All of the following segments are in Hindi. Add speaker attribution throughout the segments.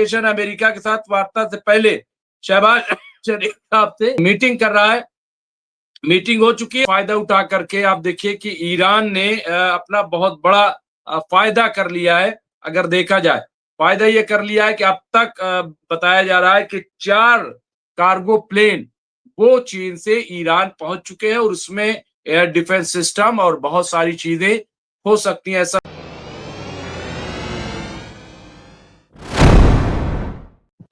Speaker 1: अमेरिका के साथ वार्ता से पहले शहबाज शरीफ साहब से मीटिंग कर रहा है। मीटिंग हो चुकी है। फायदा उठा करके आप देखिए कि ईरान ने अपना बहुत बड़ा फायदा कर लिया है। अगर देखा जाए फायदा ये कर लिया है कि अब तक बताया जा रहा है कि 4 कार्गो प्लेन वो चीन से ईरान पहुंच चुके हैं और उसमें एयर डिफेंस सिस्टम और बहुत सारी चीजें हो सकती हैं। ऐसा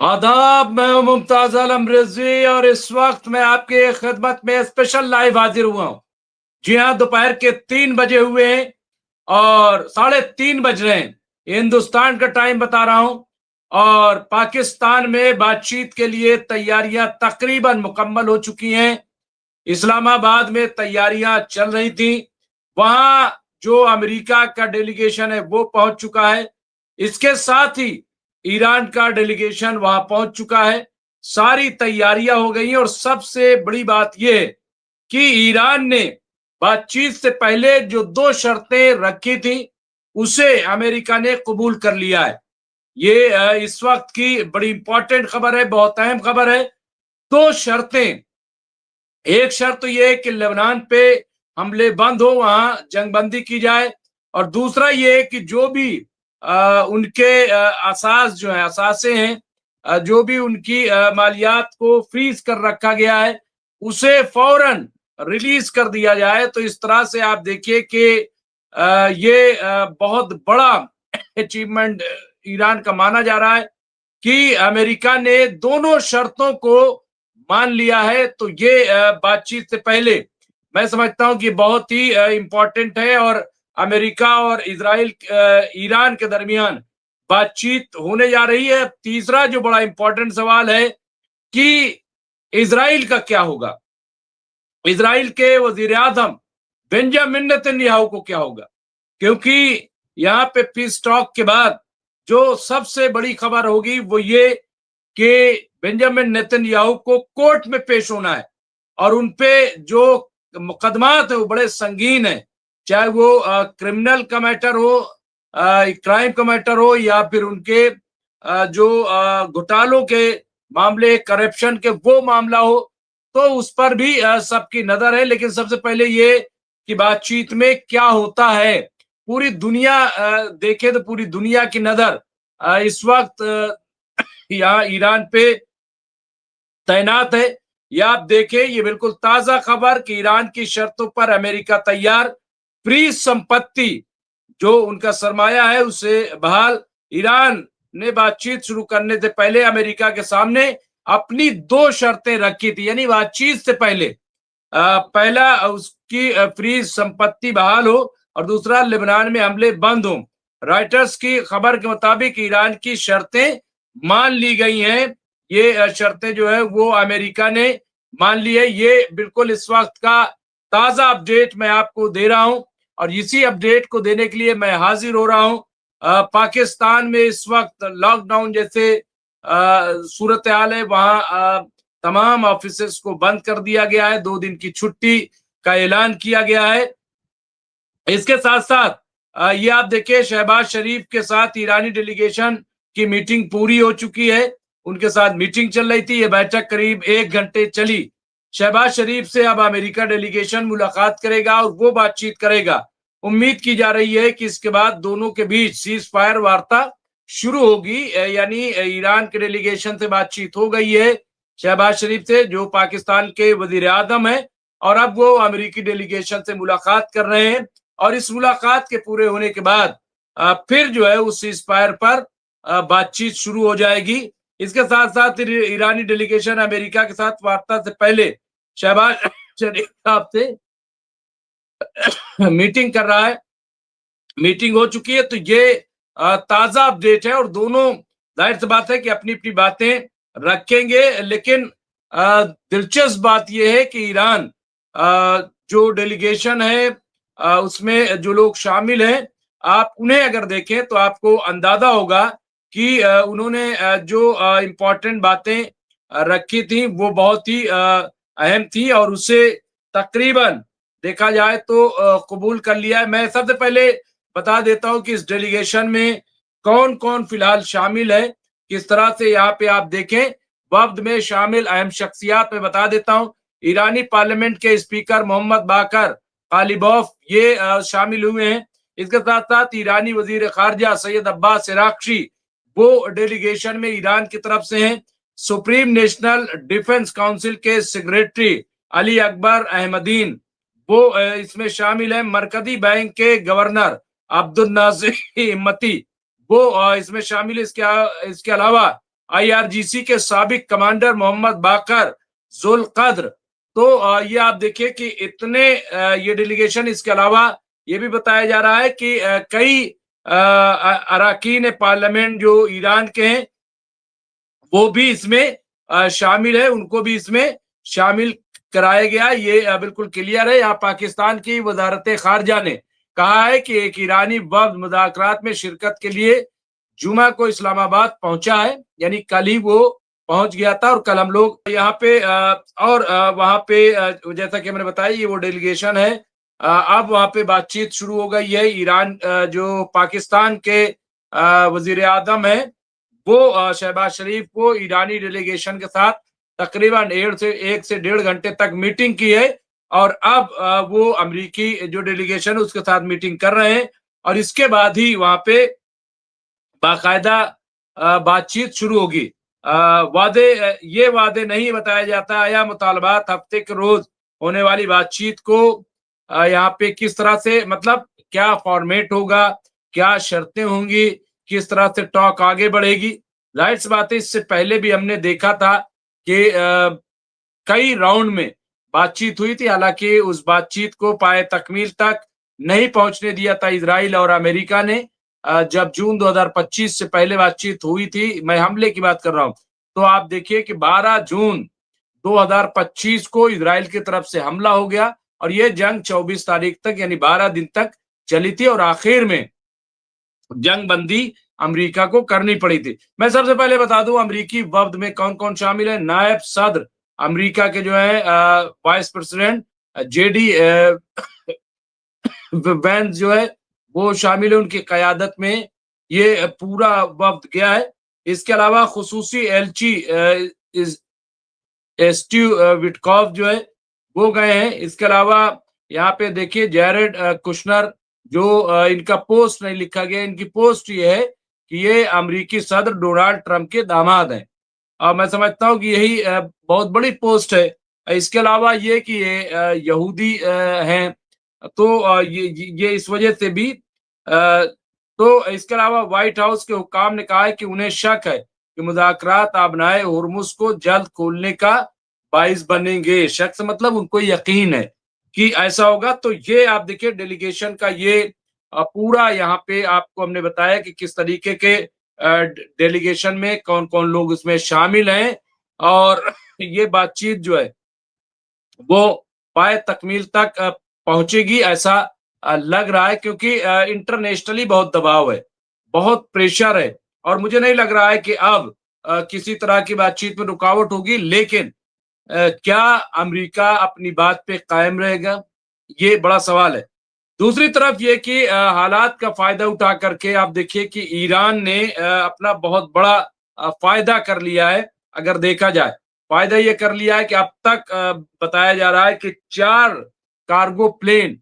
Speaker 1: आदाब, मैं हूं मुमताज आलम रिजवी और इस वक्त मैं आपके खिदमत में स्पेशल लाइव हाजिर हुआ हूं। जी हाँ, दोपहर के 3 बजे हुए हैं और 3:30 बज रहे हैं। हिंदुस्तान का टाइम बता रहा हूं। और पाकिस्तान में बातचीत के लिए तैयारियां तकरीबन मुकम्मल हो चुकी हैं। इस्लामाबाद में तैयारियां चल रही थी। वहां जो अमेरिका का डेलीगेशन है वो पहुंच चुका है। इसके साथ ही ईरान का डेलीगेशन वहां पहुंच चुका है। सारी तैयारियां हो गई हैं और सबसे बड़ी बात यह है कि ईरान ने बातचीत से पहले जो 2 शर्तें रखी थी उसे अमेरिका ने कबूल कर लिया है। ये इस वक्त की बड़ी इंपॉर्टेंट खबर है, बहुत अहम खबर है। 2 शर्तें, एक शर्त तो ये है कि लेबनान पे हमले बंद हो, वहां जंगबंदी की जाए, और दूसरा ये है कि जो भी उनके असास जो है असासे हैं, जो भी उनकी मालियात को फ्रीज कर रखा गया है उसे फौरन रिलीज कर दिया जाए। तो इस तरह से आप देखिए कि ये बहुत बड़ा अचीवमेंट ईरान का माना जा रहा है कि अमेरिका ने दोनों शर्तों को मान लिया है। तो ये बातचीत से पहले मैं समझता हूं कि बहुत ही इंपॉर्टेंट है और अमेरिका और इजराइल ईरान के दरमियान बातचीत होने जा रही है। तीसरा जो बड़ा इंपॉर्टेंट सवाल है कि इजराइल का क्या होगा, इजराइल के वजीर आजम बेंजामिन नेतन्याहू को क्या होगा, क्योंकि यहाँ पे पीस टॉक के बाद जो सबसे बड़ी खबर होगी वो ये कि बेंजामिन नेतन्याहू को कोर्ट में पेश होना है और उनपे जो मुकदमात है वो बड़े संगीन है। चाहे वो क्रिमिनल का मैटर हो, क्राइम का मैटर हो, या फिर उनके जो घोटालों के मामले, करप्शन के वो मामला हो, तो उस पर भी सबकी नजर है। लेकिन सबसे पहले ये कि बातचीत में क्या होता है, पूरी दुनिया देखे तो पूरी दुनिया की नजर इस वक्त यहाँ ईरान पे तैनात है। या आप देखें, ये बिल्कुल ताजा खबर कि ईरान की शर्तों पर अमेरिका तैयार, फ्री संपत्ति जो उनका सरमाया है उसे बहाल। ईरान ने बातचीत शुरू करने से पहले अमेरिका के सामने अपनी 2 शर्तें रखी थी, यानी बातचीत से पहले पहला उसकी फ्री संपत्ति बहाल हो और दूसरा लेबनान में हमले बंद हो। रॉयटर्स की खबर के मुताबिक ईरान की शर्तें मान ली गई हैं। ये शर्तें जो है वो अमेरिका ने मान ली है। ये बिल्कुल इस वक्त का ताजा अपडेट मैं आपको दे रहा हूं और इसी अपडेट को देने के लिए मैं हाजिर हो रहा हूं। पाकिस्तान में इस वक्त लॉकडाउन जैसे सूरत हाल है, वहां तमाम ऑफिसेस को बंद कर दिया गया है। 2 दिन की छुट्टी का ऐलान किया गया है। इसके साथ साथ ये आप देखिए, शहबाज शरीफ के साथ ईरानी डेलीगेशन की मीटिंग पूरी हो चुकी है। उनके साथ मीटिंग चल रही थी। ये बैठक करीब 1 घंटे चली। शहबाज शरीफ से अब अमेरिका डेलीगेशन मुलाकात करेगा और वो बातचीत करेगा। उम्मीद की जा रही है कि इसके बाद दोनों के बीच सीज फायर वार्ता शुरू होगी। यानी ईरान के डेलीगेशन से बातचीत हो गई है शहबाज शरीफ से, जो पाकिस्तान के वजीर आजम है, और अब वो अमेरिकी डेलीगेशन से मुलाकात कर रहे हैं। और इस मुलाकात के पूरे होने के बाद फिर जो है उस सीज फायर पर बातचीत शुरू हो जाएगी। इसके साथ साथ ईरानी डेलीगेशन अमेरिका के साथ वार्ता से पहले शहबाज शरीफ साहब से मीटिंग कर रहा है। मीटिंग हो चुकी है। तो ये ताजा अपडेट है और दोनों जाहिर सी बात है कि अपनी अपनी बातें रखेंगे। लेकिन दिलचस्प बात यह है कि ईरान जो डेलीगेशन है उसमें जो लोग शामिल हैं, आप उन्हें अगर देखें तो आपको अंदाजा होगा कि उन्होंने जो इम्पोर्टेंट बातें रखी थी वो बहुत ही अहम थी और उसे तकरीबन देखा जाए तो कबूल कर लिया है। मैं सबसे पहले बता देता हूं कि इस डेलीगेशन में कौन कौन फिलहाल शामिल है। किस तरह से यहाँ पे आप देखें वफ्द में शामिल अहम शख्सियात में बता देता हूं। ईरानी पार्लियामेंट के स्पीकर मोहम्मद बाकर कालिबॉफ ये शामिल हुए हैं। इसके साथ साथ ईरानी वजीर खारजा सैयद अब्बास इराक्शी वो डेलीगेशन में ईरान की तरफ से हैं। सुप्रीम नेशनल डिफेंस काउंसिल के सेक्रेटरी अली अकबर अहमदीन वो इसमें शामिल है। मरकजी बैंक के गवर्नर अब्दुल नासिर हिम्मती वो इसमें शामिल है। इसके अलावा आईआरजीसी के साबिक कमांडर मोहम्मद बाकर जुल्कद्र। तो ये आप देखिए कि इतने ये डेलीगेशन, इसके अलावा ये भी बताया जा रहा है कि कई अरकान पार्लियामेंट जो ईरान के हैं वो भी इसमें शामिल है, उनको भी इसमें शामिल कराया गया। ये बिल्कुल क्लियर है। यहाँ पाकिस्तान की वजारत खारजा ने कहा है कि एक ईरानी वफ्द मुज़ाकरात में शिरकत के लिए जुमा को इस्लामाबाद पहुंचा है, यानी कल ही वो पहुंच गया था और कल हम लोग यहाँ पे और वहां पे जैसा कि मैंने बताया ये वो डेलीगेशन है। अब वहां पे बातचीत शुरू हो गई है। ईरान जो पाकिस्तान के वजीर आजम है वो शहबाज शरीफ को ईरानी डेलीगेशन के साथ तकरीबन 1 से 1.5 घंटे तक मीटिंग की है और अब वो अमेरिकी जो डेलीगेशन है उसके साथ मीटिंग कर रहे हैं और इसके बाद ही वहां पे बाकायदा बातचीत शुरू होगी। ये वादे नहीं बताया जाता या मुतालबात हफ्ते के रोज होने वाली बातचीत को यहाँ पे किस तरह से, मतलब क्या फॉर्मेट होगा, क्या शर्तें होंगी, किस तरह से टॉक आगे बढ़ेगी। जाहिर सी बात है इससे पहले भी हमने देखा था कि कई राउंड में बातचीत हुई थी, हालांकि उस बातचीत को पाए तकमील तक नहीं पहुंचने दिया था इजराइल और अमेरिका ने। जब जून 2025 से पहले बातचीत हुई थी, मैं हमले की बात कर रहा हूं, तो आप देखिए कि 12 जून 2025 को इजराइल की तरफ से हमला हो गया और ये जंग 24 तारीख तक यानी 12 दिन तक चली थी और आखिर में जंग बंदी अमेरिका को करनी पड़ी थी। मैं सबसे पहले बता दूं अमेरिकी वफ्द में कौन कौन शामिल है। नायब सदर अमेरिका के जो है वाइस प्रेसिडेंट जेडी वैंस जो है वो शामिल है, उनकी कयादत में ये पूरा वफ्द गया है। इसके अलावा खुसूसी एलची स्टीव विटकॉफ जो है वो गए हैं। इसके अलावा यहाँ पे देखिए जैरेड कुशनर जो इनका पोस्ट नहीं लिखा गया, इनकी पोस्ट ये है कि ये अमेरिकी सदर डोनाल्ड ट्रंप के दामाद हैं और मैं समझता हूँ कि यही बहुत बड़ी पोस्ट है। इसके अलावा ये कि ये यहूदी हैं, तो ये इस वजह से भी तो इसके अलावा व्हाइट हाउस के हुक्काम ने कहा है कि उन्हें शक है कि मुज़ाकरात आबनाए हुर्मुज़ को जल्द खोलने का बाइस बनेंगे। शक से मतलब उनको यकीन है कि ऐसा होगा। तो ये आप देखिए डेलीगेशन का ये पूरा यहाँ पे आपको हमने बताया कि किस तरीके के डेलीगेशन में कौन कौन लोग इसमें शामिल हैं और ये बातचीत जो है वो पाए तकमील तक पहुंचेगी ऐसा लग रहा है, क्योंकि इंटरनेशनली बहुत दबाव है, बहुत प्रेशर है और मुझे नहीं लग रहा है कि अब किसी तरह की बातचीत में रुकावट होगी। लेकिन क्या अमेरिका अपनी बात पे कायम रहेगा, ये बड़ा सवाल है। दूसरी तरफ ये कि हालात का फायदा उठा करके आप देखिए कि ईरान ने अपना बहुत बड़ा फायदा कर लिया है। अगर देखा जाए फायदा ये कर लिया है कि अब तक बताया जा रहा है कि 4 कार्गो प्लेन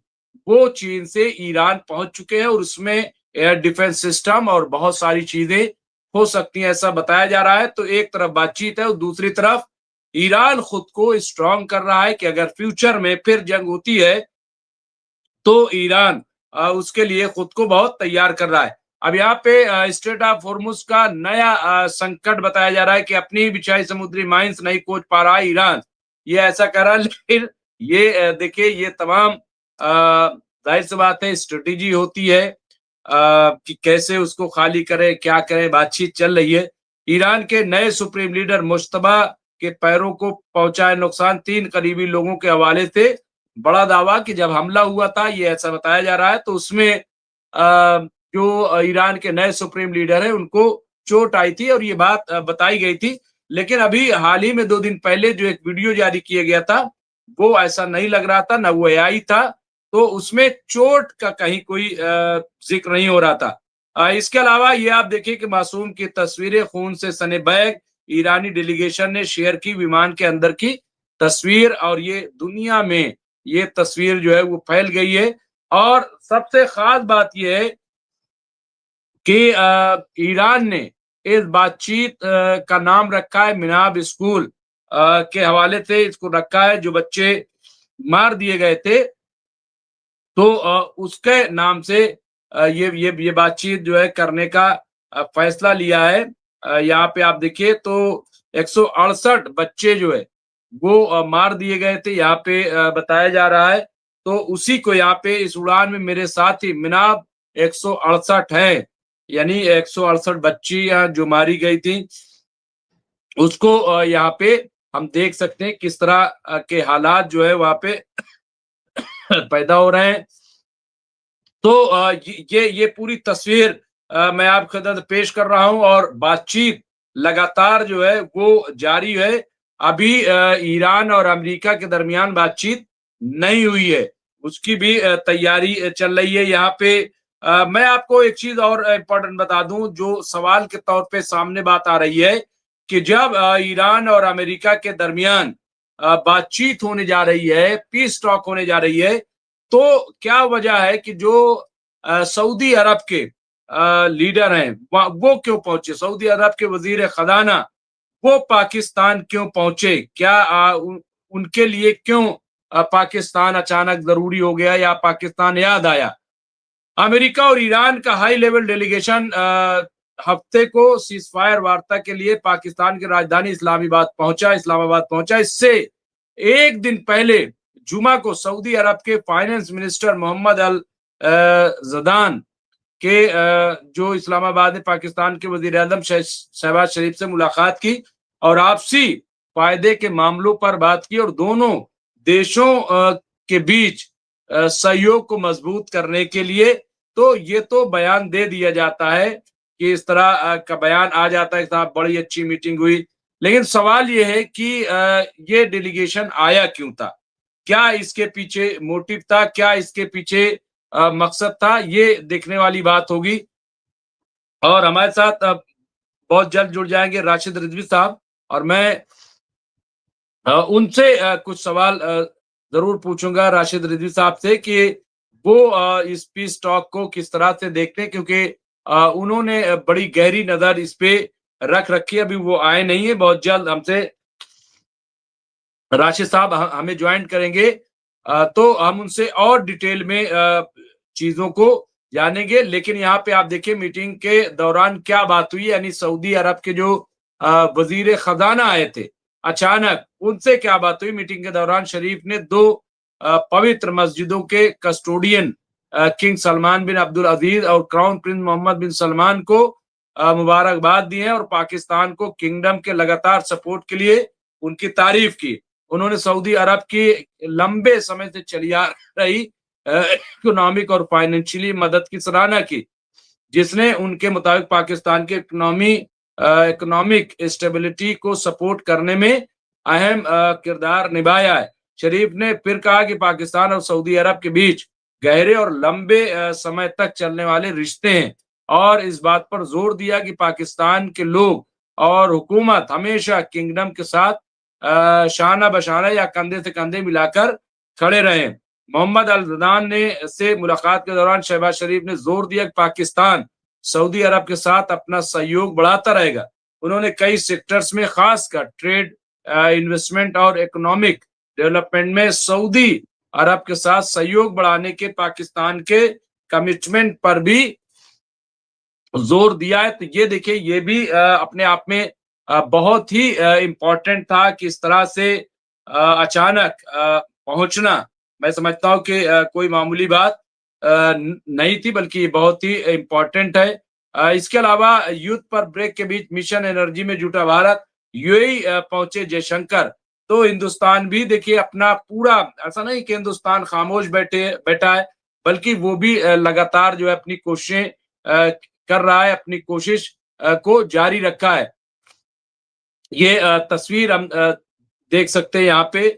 Speaker 1: वो चीन से ईरान पहुंच चुके हैं और उसमें एयर डिफेंस सिस्टम और बहुत सारी चीजें हो सकती हैं, ऐसा बताया जा रहा है। तो एक तरफ बातचीत है और दूसरी तरफ ईरान खुद को स्ट्रांग कर रहा है कि अगर फ्यूचर में फिर जंग होती है तो ईरान उसके लिए खुद को बहुत तैयार कर रहा है। अब यहाँ पे स्ट्रेट ऑफ हॉर्मुज का नया संकट बताया जा रहा है कि अपनी बिछाई समुद्री माइंस नहीं खोज पा रहा है ईरान, ये ऐसा कर रहा है। लेकिन ये देखिए ये तमाम जाहिर सी बात है स्ट्रेटेजी होती है कि कैसे उसको खाली करे, क्या करे, बातचीत चल रही है। ईरान के नए सुप्रीम लीडर मुश्तबा के पैरों को पहुंचाए नुकसान, 3 करीबी लोगों के हवाले से बड़ा दावा कि जब हमला हुआ था, ये ऐसा बताया जा रहा है, तो उसमें जो ईरान के नए सुप्रीम लीडर है उनको चोट आई थी और ये बात बताई गई थी। लेकिन अभी हाल ही में 2 दिन पहले जो एक वीडियो जारी किया गया था वो ऐसा नहीं लग रहा था, ना वो एआई था, तो उसमें चोट का कहीं कोई जिक्र नहीं हो रहा था। इसके अलावा ये आप देखिए कि मासूम की तस्वीरें खून से सने बैग ईरानी डेलीगेशन ने शेयर की, विमान के अंदर की तस्वीर, और ये दुनिया में ये तस्वीर जो है वो फैल गई है। और सबसे खास बात ये है कि ईरान ने इस बातचीत का नाम रखा है मिनाब स्कूल के हवाले से इसको रखा है, जो बच्चे मार दिए गए थे तो उसके नाम से ये बातचीत जो है करने का फैसला लिया है। यहाँ पे आप देखिए तो 168 बच्चे जो है वो मार दिए गए थे, यहाँ पे बताया जा रहा है। तो उसी को यहाँ पे इस उड़ान में मेरे साथ ही मिनाब 168 है, यानी 168 बच्चियां जो मारी गई थी उसको यहाँ पे हम देख सकते हैं किस तरह के हालात जो है वहां पे पैदा हो रहे हैं। तो ये पूरी तस्वीर मैं आपके साथ पेश कर रहा हूं और बातचीत लगातार जो है वो जारी है। अभी ईरान और अमेरिका के दरमियान बातचीत नहीं हुई है, उसकी भी तैयारी चल रही है। यहाँ पे मैं आपको एक चीज और इम्पोर्टेंट बता दूं, जो सवाल के तौर पे सामने बात आ रही है कि जब ईरान और अमेरिका के दरमियान बातचीत होने जा रही है, पीस टॉक होने जा रही है, तो क्या वजह है कि जो सऊदी अरब के लीडर हैं वो क्यों पहुंचे, सऊदी अरब के वजीर खजाना वो पाकिस्तान क्यों पहुंचे, क्या उनके लिए क्यों पाकिस्तान अचानक जरूरी हो गया या पाकिस्तान याद आया। अमेरिका और ईरान का हाई लेवल डेलीगेशन हफ्ते को सीजफायर वार्ता के लिए पाकिस्तान की राजधानी इस्लामाबाद पहुंचा। इससे एक दिन पहले जुमा को सऊदी अरब के फाइनेंस मिनिस्टर मोहम्मद अल जदान के जो इस्लामाबाद में पाकिस्तान के वजीर आजम शहबाज शरीफ से मुलाकात की और आपसी फायदे के मामलों पर बात की और दोनों देशों के बीच सहयोग को मजबूत करने के लिए तो ये तो बयान दे दिया जाता है कि इस तरह का बयान आ जाता है, साहब बड़ी अच्छी मीटिंग हुई। लेकिन सवाल ये है कि ये डेलीगेशन आया क्यों था, क्या इसके पीछे मोटिव था, क्या इसके पीछे मकसद था, ये देखने वाली बात होगी। और हमारे साथ बहुत जल्द जुड़ जाएंगे राशिद रिजवी साहब, और मैं उनसे कुछ सवाल जरूर पूछूंगा राशिद रिजवी साहब से कि वो इस पीस टॉक को किस तरह से देखते हैं, क्योंकि उन्होंने बड़ी गहरी नजर इस पे रख रखी है। अभी वो आए नहीं है, बहुत जल्द हमसे राशिद साहब हमें ज्वाइन करेंगे तो हम उनसे और डिटेल में चीजों को जानेंगे। लेकिन यहाँ पे आप देखिए मीटिंग के दौरान क्या बात हुई, यानी सऊदी अरब के जो वजीर खजाना आए थे अचानक, उनसे क्या बात हुई। मीटिंग के दौरान शरीफ ने दो पवित्र मस्जिदों के कस्टोडियन किंग सलमान बिन अब्दुल अजीज और क्राउन प्रिंस मोहम्मद बिन सलमान को मुबारकबाद दी है और पाकिस्तान को किंगडम के लगातार सपोर्ट के लिए उनकी तारीफ की। उन्होंने सऊदी अरब की लंबे समय से चली आ रही इकोनॉमिक और फाइनेंशियली मदद की सराहना की, जिसने उनके मुताबिक पाकिस्तान के इकोनॉमिक स्टेबिलिटी को सपोर्ट करने में अहम किरदार निभाया है। शरीफ ने फिर कहा कि पाकिस्तान और सऊदी अरब के बीच गहरे और लंबे समय तक चलने वाले रिश्ते हैं और इस बात पर जोर दिया कि पाकिस्तान के लोग और हुकूमत हमेशा किंगडम के साथ शाना बशाना या कंधे से कंधे मिलाकर खड़े रहे। मोहम्मद अल जदान ने से मुलाकात के दौरान शहबाज शरीफ ने जोर दिया कि पाकिस्तान सऊदी अरब के साथ अपना सहयोग बढ़ाता रहेगा। उन्होंने कई सेक्टर्स में खासकर ट्रेड, इन्वेस्टमेंट और इकोनॉमिक डेवलपमेंट में सऊदी अरब के साथ सहयोग बढ़ाने के पाकिस्तान के कमिटमेंट पर भी जोर दिया है। तो ये देखिए, ये भी अपने आप में बहुत ही इम्पोर्टेंट था कि इस तरह से अचानक पहुंचना, मैं समझता हूं कि कोई मामूली बात नहीं थी, बल्कि ये बहुत ही इम्पोर्टेंट है। इसके अलावा युद्ध पर ब्रेक के बीच मिशन एनर्जी में जुटा भारत, यूएई पहुंचे जयशंकर। तो हिंदुस्तान भी देखिए अपना पूरा, ऐसा नहीं कि हिंदुस्तान खामोश बैठा है, बल्कि वो भी लगातार जो है अपनी कोशिशें कर रहा है, अपनी कोशिश को जारी रखा है। ये तस्वीर हम देख सकते हैं यहाँ पे।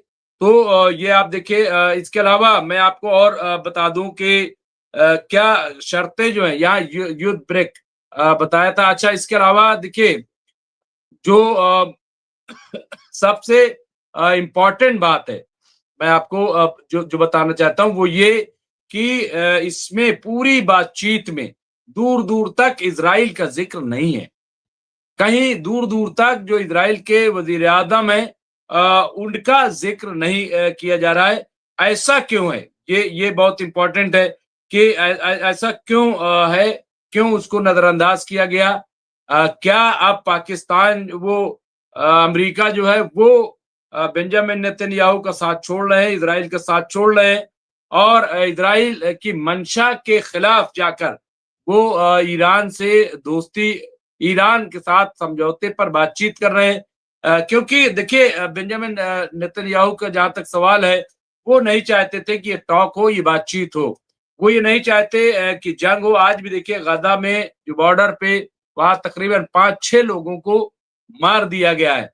Speaker 1: तो ये आप देखिए, इसके अलावा मैं आपको और बता दूं कि क्या शर्तें जो है यहाँ युद्ध ब्रेक बताया था। अच्छा, इसके अलावा देखिए जो सबसे इम्पोर्टेंट बात है, मैं आपको जो जो बताना चाहता हूँ वो ये कि इसमें पूरी बातचीत में दूर दूर तक इजराइल का जिक्र नहीं है। कहीं दूर दूर तक जो इजराइल के वजीर आजम है उनका जिक्र नहीं किया जा रहा है। ऐसा क्यों है? ये बहुत इंपॉर्टेंट है कि ऐसा क्यों है, क्यों उसको नजरअंदाज किया गया? क्या अब पाकिस्तान वो अमेरिका जो है वो बेंजामिन नेतन्याहू का साथ छोड़ रहे हैं, इजराइल का साथ छोड़ रहे हैं और इजराइल की मंशा के खिलाफ जाकर वो ईरान से दोस्ती, ईरान के साथ समझौते पर बातचीत कर रहे हैं। क्योंकि देखिए बेंजामिन नेतन्याहू का जहां तक सवाल है, वो नहीं चाहते थे कि ये टॉक हो, ये बातचीत हो। वो ये नहीं चाहते कि जंग हो। आज भी देखिए गाजा में जो बॉर्डर पे वहां तकरीबन 5-6 लोगों को मार दिया गया है।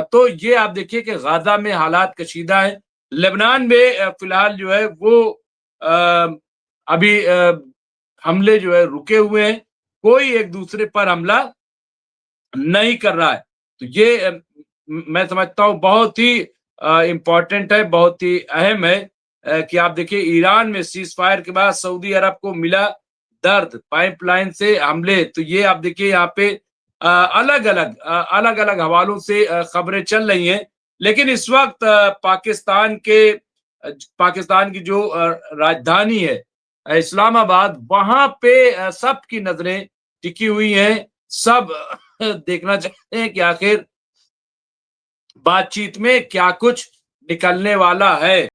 Speaker 1: तो ये आप देखिए कि गाजा में हालात कशीदा है। लेबनान में फिलहाल जो है वो अभी हमले जो है रुके हुए हैं, कोई एक दूसरे पर हमला नहीं कर रहा है। तो ये मैं समझता हूँ बहुत ही इम्पोर्टेंट है, बहुत ही अहम है कि आप देखिए ईरान में सीज फायर के बाद सऊदी अरब को मिला दर्द, पाइपलाइन से हमले। तो ये आप देखिए यहाँ पे अलग अलग हवालों से खबरें चल रही हैं। लेकिन इस वक्त पाकिस्तान की जो राजधानी है इस्लामाबाद, वहां पे सबकी नजरें टिकी हुई हैं। सब देखना चाहते हैं कि आखिर बातचीत में क्या कुछ निकलने वाला है।